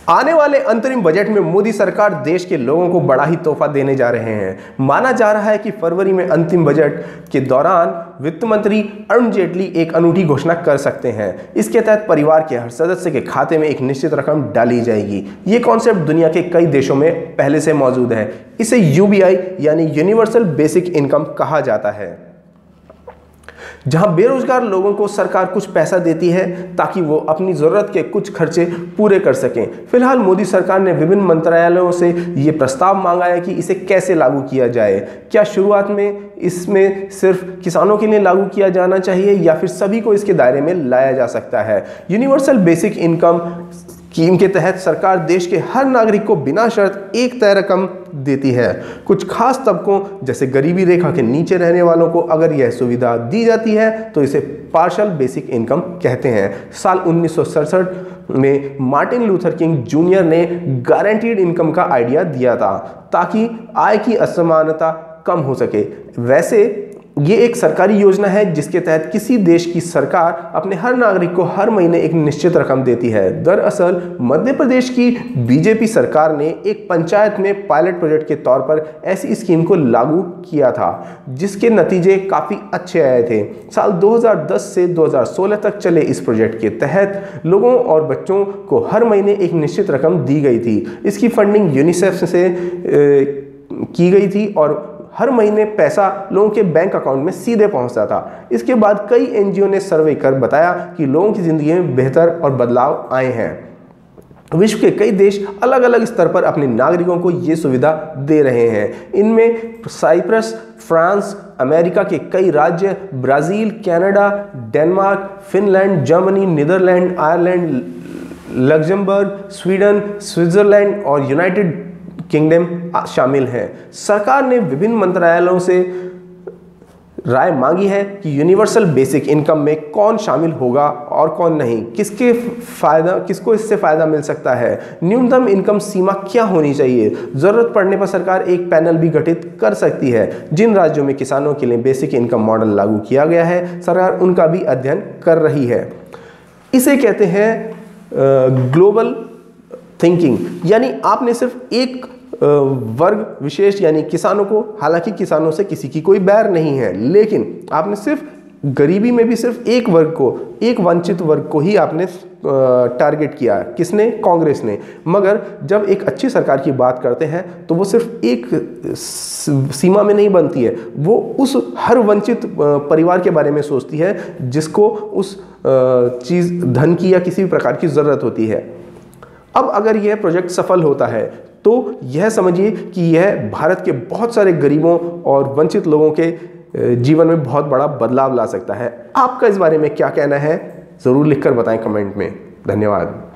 आने वाले अंतरिम बजट में मोदी सरकार देश के लोगों को बड़ा ही तोहफा देने जा रहे हैं। माना जा रहा है कि फरवरी में अंतिम बजट के दौरान वित्त मंत्री अरुण जेटली एक अनूठी घोषणा कर सकते हैं। इसके तहत परिवार के हर सदस्य के खाते में एक निश्चित रकम डाली जाएगी। ये कॉन्सेप्ट दुनिया के कई देशों में पहले से मौजूद है। इसे यूबीआई यानी यूनिवर्सल बेसिक इनकम कहा जाता है, जहां बेरोजगार लोगों को सरकार कुछ पैसा देती है ताकि वो अपनी ज़रूरत के कुछ खर्चे पूरे कर सकें। फिलहाल मोदी सरकार ने विभिन्न मंत्रालयों से ये प्रस्ताव मांगा है कि इसे कैसे लागू किया जाए। क्या शुरुआत में इसमें सिर्फ किसानों के लिए लागू किया जाना चाहिए या फिर सभी को इसके दायरे में लाया जा सकता है। यूनिवर्सल बेसिक इनकम स्कीम के तहत सरकार देश के हर नागरिक को बिना शर्त एक तय रकम देती है। कुछ खास तबकों जैसे गरीबी रेखा के नीचे रहने वालों को अगर यह सुविधा दी जाती है तो इसे पार्शियल बेसिक इनकम कहते हैं। साल 1967 में मार्टिन लूथर किंग जूनियर ने गारंटीड इनकम का आइडिया दिया था ताकि आय की असमानता कम हो सके। वैसे ये एक सरकारी योजना है जिसके तहत किसी देश की सरकार अपने हर नागरिक को हर महीने एक निश्चित रकम देती है। दरअसल मध्य प्रदेश की बीजेपी सरकार ने एक पंचायत में पायलट प्रोजेक्ट के तौर पर ऐसी स्कीम को लागू किया था, जिसके नतीजे काफ़ी अच्छे आए थे। साल 2010 से 2016 तक चले इस प्रोजेक्ट के तहत लोगों और बच्चों को हर महीने एक निश्चित रकम दी गई थी। इसकी फंडिंग यूनिसेफ से की गई थी और हर महीने पैसा लोगों के बैंक अकाउंट में सीधे पहुंचता था। इसके बाद कई एनजीओ ने सर्वे कर बताया कि लोगों की ज़िंदगी में बेहतर और बदलाव आए हैं। विश्व के कई देश अलग अलग स्तर पर अपने नागरिकों को ये सुविधा दे रहे हैं। इनमें साइप्रस, फ्रांस, अमेरिका के कई राज्य, Brazil, Canada, Denmark, Finland, Germany, Netherlands, Ireland, Luxembourg, Sweden, Switzerland और यूनाइटेड किंगडम शामिल हैं। सरकार ने विभिन्न मंत्रालयों से राय मांगी है कि यूनिवर्सल बेसिक इनकम में कौन शामिल होगा और कौन नहीं, किसको इससे फ़ायदा मिल सकता है, न्यूनतम इनकम सीमा क्या होनी चाहिए। ज़रूरत पड़ने पर सरकार एक पैनल भी गठित कर सकती है। जिन राज्यों में किसानों के लिए बेसिक इनकम मॉडल लागू किया गया है, सरकार उनका भी अध्ययन कर रही है। इसे कहते हैं ग्लोबल थिंकिंग, यानी आपने सिर्फ एक वर्ग विशेष यानी किसानों को, हालांकि किसानों से किसी की कोई बैर नहीं है, लेकिन आपने सिर्फ गरीबी में भी सिर्फ एक वर्ग को, एक वंचित वर्ग को ही आपने टारगेट किया। किसने? कांग्रेस ने। मगर जब एक अच्छी सरकार की बात करते हैं तो वो सिर्फ एक सीमा में नहीं बनती है, वो उस हर वंचित परिवार के बारे में सोचती है जिसको उस धन की या किसी भी प्रकार की ज़रूरत होती है। अब अगर यह प्रोजेक्ट सफल होता है तो यह समझिए कि यह भारत के बहुत सारे गरीबों और वंचित लोगों के जीवन में बहुत बड़ा बदलाव ला सकता है। आपका इस बारे में क्या कहना है, ज़रूर लिखकर बताएं कमेंट में। धन्यवाद।